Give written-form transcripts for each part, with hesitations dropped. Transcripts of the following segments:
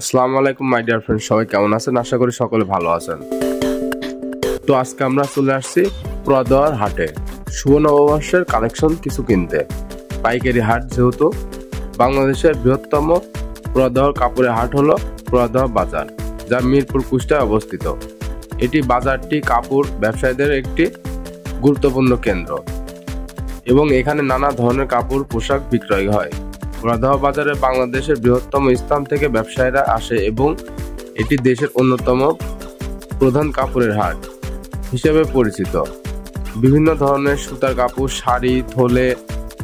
আসসালামু আলাইকুম my dear friend, সবাই কেমন আছেন? আশা করি সকলে ভালো আছেন। তো আজকে আমরা চলে আসছি পুরাদোয়ার হাটে শুভ নববর্ষের কালেকশন কিছু কিনতে। পাইকারি হাট, যেহেতু বাংলাদেশের বৃহত্তম পুরাদোয়ার কাপড়ের হাট হলো পুরাদোয়া বাজার, যা মিরপুর কুষ্টায় অবস্থিত। এটি বাজারটি কাপড় ব্যবসায়ীদের একটি গুরুত্বপূর্ণ কেন্দ্র এবং এখানে নানা ধরনের কাপড় পোশাক বিক্রয় হয়। পুরাদোয়া বাজারে বাংলাদেশের বৃহত্তম স্থান থেকে ব্যবসায়ীরা আসে এবং এটি দেশের অন্যতম প্রধান কাপড়ের হাট হিসেবে পরিচিত। বিভিন্ন ধরনের সুতার কাপড়, শাড়ি, থলে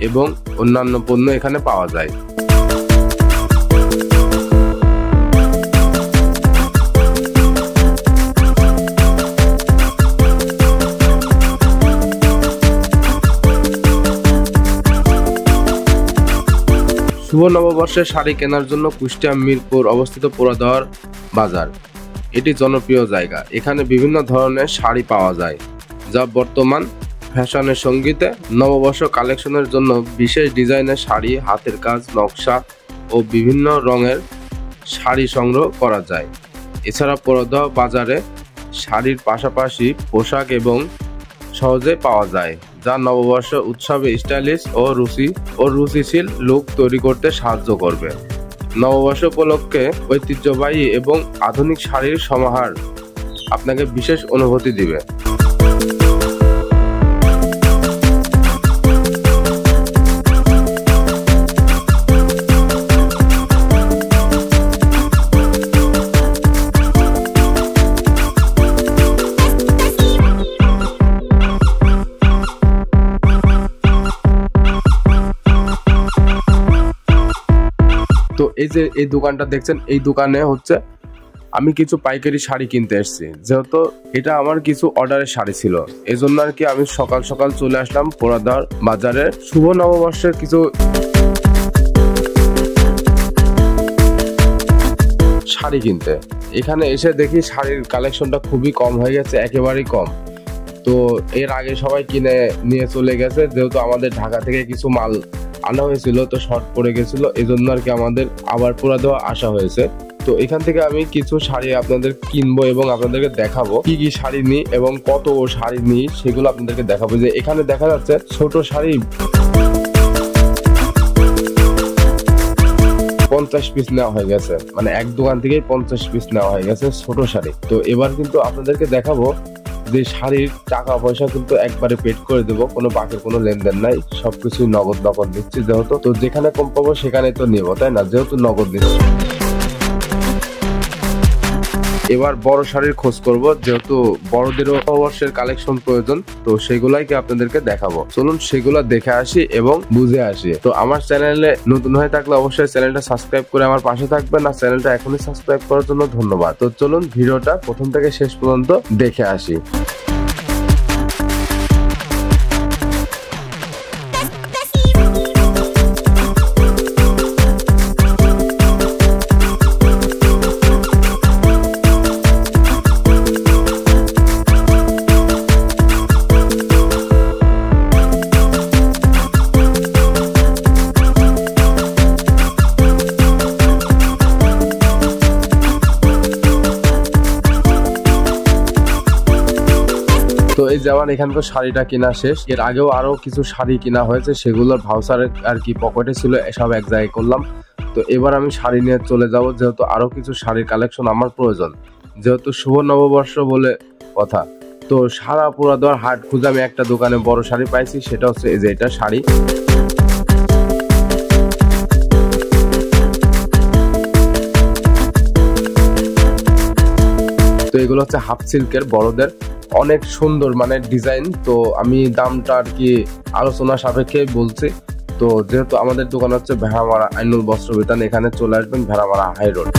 এবং অন্যান্য পণ্য এখানে পাওয়া যায়। শুভ নববর্ষে শাড়ি কেনার জন্য কুষ্টিয়া মিরপুর অবস্থিত পুরাদোয়ার বাজার এটি জনপ্রিয় জায়গা। এখানে বিভিন্ন ধরনের শাড়ি পাওয়া যায়, যা বর্তমান ফ্যাশনের সঙ্গীতে নববর্ষ কালেকশনের জন্য বিশেষ ডিজাইনের শাড়ি, হাতের কাজ, নকশা ও বিভিন্ন রঙের শাড়ি সংগ্রহ করা যায়। এছাড়া পুরাদোয়া বাজারে শাড়ির পাশাপাশি পোশাক এবং সহজে পাওয়া যায়, যা নববর্ষ উৎসবে স্টাইলিশ ও রুচিশীল লুক তৈরি করতে সাহায্য করবে। নববর্ষ উপলক্ষে ঐতিহ্যবাহী এবং আধুনিক শাড়ির সমাহার আপনাকে বিশেষ অনুভূতি দিবে। তো এই যে এই দোকানটা দেখছেন, এই দোকানে হচ্ছে আমি কিছু পাইকারি শাড়ি কিনতে এসেছি। যেহেতু এটা আমার কিছু অর্ডারের শাড়ি ছিল, এই জন্য আর কি আমি সকাল সকাল চলে আসলাম পুরাদোয়ার বাজারে শুভ নববর্ষের কিছু শাড়ি কিনতে। এখানে এসে দেখি শাড়ির কালেকশনটা খুবই কম হয়ে গেছে, একেবারেই কম। তো এর আগে সবাই কিনে নিয়ে চলে গেছে, যেহেতু আমাদের ঢাকা থেকে কিছু মাল আনা হয়েছিল, তো শর্ট পড়ে গেছিল, এই জন্য আর কি আমাদের আবার পুরাদোয়া আসা হয়েছে। তো এখান থেকে আমি কিছু শাড়ি আপনাদের কিনবো এবং আপনাদেরকে দেখাবো কি কি শাড়ি নিই এবং কত শাড়ি নিই, সেগুলো আপনাদেরকে দেখাবো। যে এখানে দেখা যাচ্ছে ছোট শাড়ি 50 পিস নেওয়া হয়ে গেছে, মানে এক দোকান থেকেই 50 পিস নেওয়া হয়ে গেছে ছোট শাড়ি। তো এবার কিন্তু আপনাদেরকে দেখাবো যে শাড়ির টাকা পয়সা কিন্তু একবারে পেড করে দেবো, কোনো বাকির কোনো লেনদেন নাই, সবকিছুই নগদ দিচ্ছি। যেহেতু তো যেখানে কম পাবো সেখানে তো নেবো, তাই না? যেহেতু নগদ দিচ্ছি। এবার বড় শাড়ির খোঁজ করব, যেহেতু বড়দেরও নববর্ষের কালেকশন প্রয়োজন, তো সেগুলাইকে আপনাদেরকে দেখাবো। চলুন সেগুলো দেখে আসি এবং বুঝে আসি। তো আমার চ্যানেলে নতুন হয়ে থাকলে অবশ্যই চ্যানেলটা সাবস্ক্রাইব করে আমার পাশে থাকবেন, আর চ্যানেলটা এখনই সাবস্ক্রাইব করার জন্য ধন্যবাদ। তো চলুন ভিডিওটা প্রথম থেকে শেষ পর্যন্ত দেখে আসি। তো এই যেমন এখানকার শাড়িটা কেনা শেষ, এর আগেও আরো কিছু শাড়ি কেনা হয়েছে, সেগুলোর ভাউচার আর কি পকেটে ছিল, এসব এক জায়গায় করলাম। তো এবার আমি শাড়ি নিয়ে চলে যাব, যেহেতু আরো কিছু শাড়ির কালেকশন আমার প্রয়োজন, যেহেতু শুভ নববর্ষ বলে কথা। তো সারা পুরাদোয়ার হাট খুঁজে আমি একটা দোকানে বড় শাড়ি পাইছি, সেটা হচ্ছে এই যে এটা শাড়ি। তো এগুলো হচ্ছে হাফ সিল্কের, বড়দের, অনেক সুন্দর মানে ডিজাইন। তো আমি দামটা আর কি আলোচনা সাপেক্ষে বলছি। তো যেহেতু আমাদের দোকান হচ্ছে ভেড়ামারা আইনুল বস্ত্র বিতান, এখানে চলে আসবেন ভেড়ামারা হাই রোড।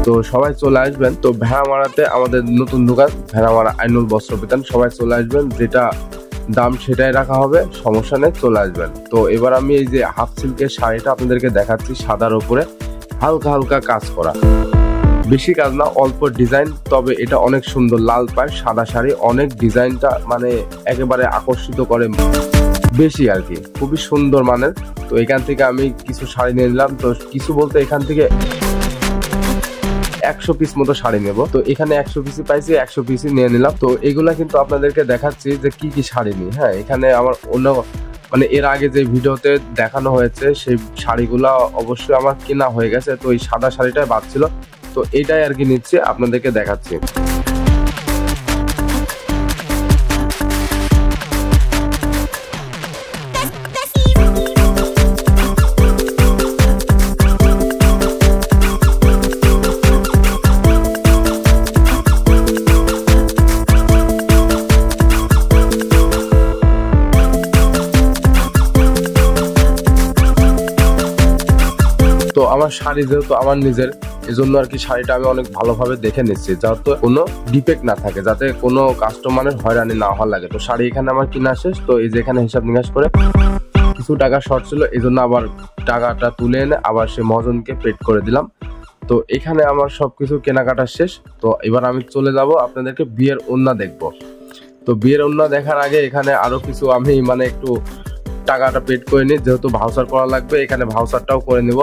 তো সবাই চলে আসবেন। তো ভেড়ামারাতে আমাদের নতুন দোকান ভেড়ামারা আইনুল বস্ত্র বিতান, সবাই চলে আসবেন, যেটা দাম সেটাই রাখা হবে, সমস্যা নেই, চলে আসবেন। তো এবার আমি এই যে হাফ সিল্কের শাড়িটা আপনাদেরকে দেখাচ্ছি, সাদার উপরে হালকা হালকা কাজ করা, বেশি কাজ না, অল্প ডিজাইন, তবে এটা অনেক সুন্দর। লাল পাড় সাদা শাড়ি, অনেক ডিজাইনটা মানে একেবারে আকর্ষিত করে বেশি আর কি, খুবই সুন্দর মানের। তো এখান থেকে আমি কিছু শাড়ি নিয়ে নিলাম। তো কিছু বলতে এখান থেকে 100 পিস মতো শাড়ি নেব। তো এখানে 100 পিসই পাইছি, 100 পিসই নিয়ে নিলাম। তো এগুলা কিন্তু আপনাদেরকে দেখাচ্ছি যে কি কি শাড়ি নিই। হ্যাঁ, এখানে আমার অন্য মানে এর আগে যে ভিডিওতে দেখানো হয়েছে সেই শাড়িগুলা অবশ্যই আমার কেনা হয়ে গেছে। তো এই সাদা শাড়িটাই বাদ ছিল, তো এইটাই আর কি নিচ্ছি, আপনাদেরকে দেখাচ্ছি। তো আমার শাড়ি যেহেতু আমার নিজের, এই জন্য আর কি শাড়িটা আমি অনেক ভালোভাবে দেখে নিচ্ছি যাতে কোনো ডিফেক্ট না থাকে, যাতে কোনো কাস্টমারের হয়রানি না হওয়া লাগে। তো শাড়ি এখানে আমার কিনা শেষ। তো এই যে এখানে হিসাব নিকাশ করে কিছু টাকা শর্ট ছিল, এই জন্য আবার টাকাটা তুলে এনে আবার সে মহাজনকে পেড করে দিলাম। তো এখানে আমার সবকিছু কেনাকাটা শেষ। তো এবার আমি চলে যাব আপনাদেরকে বিয়ের ওড়না দেখবো। তো বিয়ের ওড়না দেখার আগে এখানে আরো কিছু আমি মানে একটু টাকাটা পেড করে নিই, যেহেতু ভাউচার করা লাগবে, এখানে ভাউচারটাও করে নিব।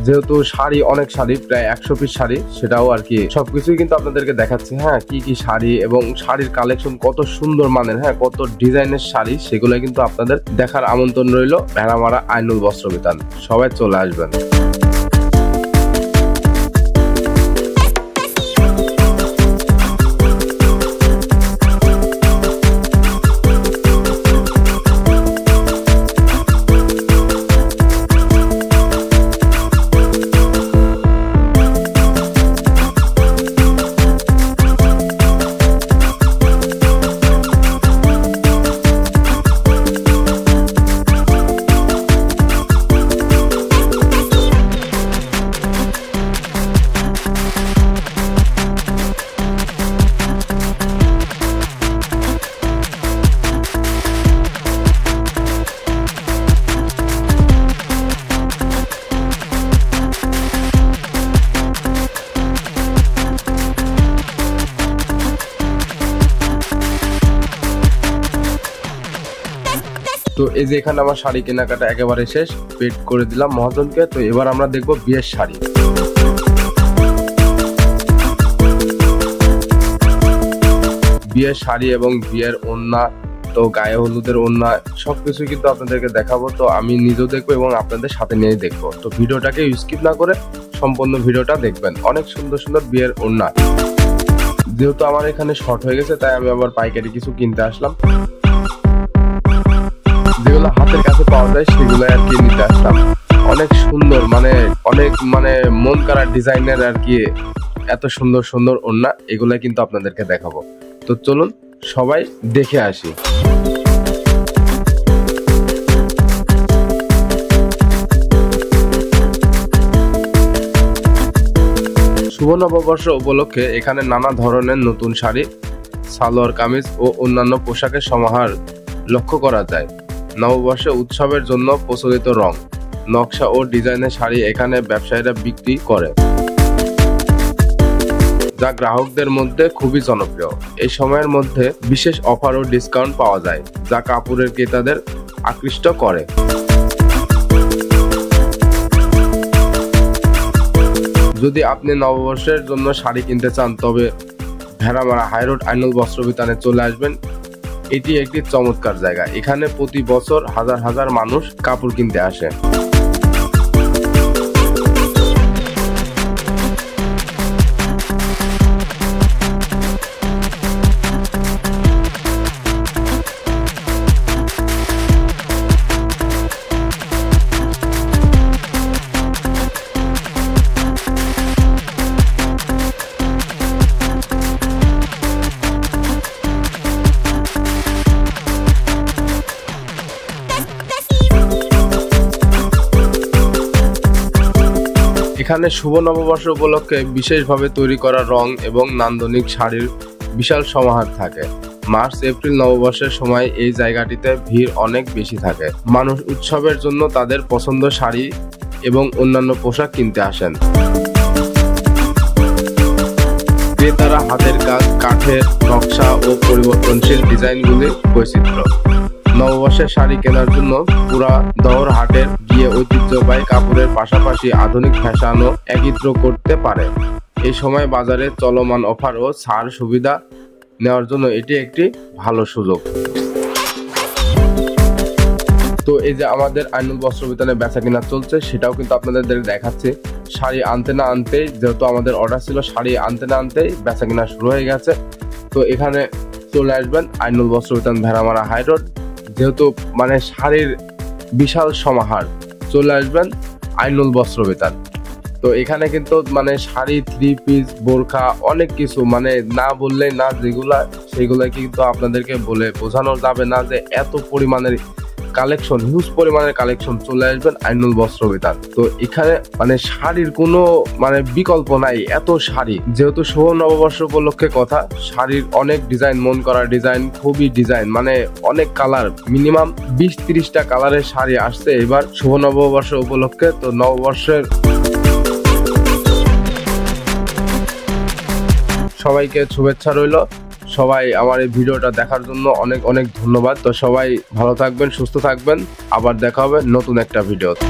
যেহেতু শাড়ি অনেক শাড়ি, প্রায় 100 পিস শাড়ি, সেটাও আর কি সবকিছুই কিন্তু আপনাদেরকে দেখাচ্ছি। হ্যাঁ, কি কি শাড়ি এবং শাড়ির কালেকশন কত সুন্দর মানের, হ্যাঁ কত ডিজাইনের শাড়ি, সেগুলো কিন্তু আপনাদের দেখার আমন্ত্রণ রইল। ভেড়ামারা আইনুল বস্ত্র বিতান, সবাই চলে আসবেন। তো এই যে এখানে আমার শাড়ি কেনাকাটা একেবারে শেষ, পেড করে দিলাম মহাজনকে। তো এবার আমরা দেখবো বিয়ের শাড়ি। বিয়ের শাড়ি এবং বিয়ের ওড়না, তো গায়ে হলুদের ওড়না, সবকিছু কিন্তু আপনাদেরকে দেখাবো। তো আমি নিজেও দেখবো এবং আপনাদের সাথে নিয়েই দেখবো। তো ভিডিওটাকে স্কিপ না করে সম্পূর্ণ ভিডিওটা দেখবেন। অনেক সুন্দর সুন্দর বিয়ের ওড়না। যেহেতু আমার এখানে শর্ট হয়ে গেছে, তাই আমি আবার পাইকারি কিছু কিনতে আসলাম। যেগুলো হাতের কাছে পাওয়া যায় সেগুলো আর কি নিতে আসলাম। অনেক সুন্দর, মানে অনেক মন কাড়া ডিজাইনের আর কি এত সুন্দর সুন্দর ওড়না, এগুলা কিন্তু আপনাদেরকে দেখাবো। তো চলুন সবাই দেখে আসি। শুভ নববর্ষ উপলক্ষে এখানে নানা ধরনের নতুন শাড়ি, সালোয়ার কামিজ ও অন্যান্য পোশাকের সমাহার লক্ষ্য করা যায়। নববর্ষে উৎসবের জন্য প্রচলিত রং, নকশা ও ডিজাইনের শাড়ি এখানে ব্যবসায়ীরা বিক্রি করে, যা গ্রাহকদের মধ্যে খুবই জনপ্রিয়। এই সময়ের মধ্যে বিশেষ অফার ও ডিসকাউন্ট পাওয়া যায়, যা কাপড়ের ক্রেতাদের আকৃষ্ট করে। যদি আপনি নববর্ষের জন্য শাড়ি কিনতে চান, তবে ভেড়ামারা হাইরোড আইনুল বস্ত্র বিতানে চলে আসবেন। এটি একটি চমৎকার জায়গা। এখানে প্রতি বছর হাজার হাজার মানুষ কাপড় কিনতে আসে। এখানে শুভ নববর্ষ উপলক্ষে বিশেষভাবে তৈরি করা রং এবং নান্দনিক শাড়ির বিশাল সমাহার থাকে। মার্চ এপ্রিল নববর্ষের সময় এই জায়গাটিতে ভিড় অনেক বেশি থাকে। মানুষ উৎসবের জন্য তাদের পছন্দ শাড়ি এবং অন্যান্য পোশাক কিনতে আসেন। ক্রেতারা হাতের কাজ, কাঠের নকশা ও পরিবর্তনশীল ডিজাইনগুলির বৈচিত্র্য। নববর্ষের শাড়ি কেনার জন্য পুরা দহর হাটে গিয়ে ঐতিহ্যবাহী কাপড়ের পাশাপাশি আধুনিক ফ্যাশনও একত্র করতে পারে। এই সময় বাজারে চলমান অফার ও ছাড় সুবিধা নেওয়ার জন্য এটি একটি ভালো সুযোগ। তো এই যে আমাদের আইনুল বস্ত্র বিতানে বেচা কিনা চলছে, সেটাও কিন্তু আপনাদের দেখাচ্ছে। শাড়ি আনতে না আনতেই, যেহেতু আমাদের অর্ডার ছিল, শাড়ি আনতে না আনতেই বেচা কিনা শুরু হয়ে গেছে। তো এখানে চলে আসবেন আইনুল বস্ত্র বিতান ভেড়ামারা হাই রোড। যেহেতু মানে শাড়ির বিশাল সমাহার, চলে আসবেন আইনুল বস্ত্র বিতান। তো এখানে কিন্তু মানে শাড়ি, 3 পিস, বোরখা, অনেক কিছু মানে না বললেই না, যেগুলা সেগুলা কিন্তু আপনাদেরকে বলে বোঝানো যাবে না যে এত পরিমাণের কালেকশন, হিউজ পরিমাণের কালেকশন। চলে আসবেন আইনুল বস্ত্র বিতান। তো এখানে মানে শাড়ির কোনো মানে বিকল্প নাই, এত শাড়ি। যেহেতু শুভ নববর্ষ উপলক্ষে কথা, শাড়ির অনেক ডিজাইন, মন করা ডিজাইন, খুবই ডিজাইন, মানে অনেক কালার, মিনিমাম 20-30টা কালারের শাড়ি আসছে এবার শুভ নববর্ষ উপলক্ষে। তো নববর্ষের সবাইকে শুভেচ্ছা রইল। সবাই আমার এই ভিডিওটা দেখার জন্য অনেক অনেক ধন্যবাদ। তো সবাই ভালো থাকবেন, সুস্থ থাকবেন, আবার দেখা হবে নতুন একটা ভিডিওতে।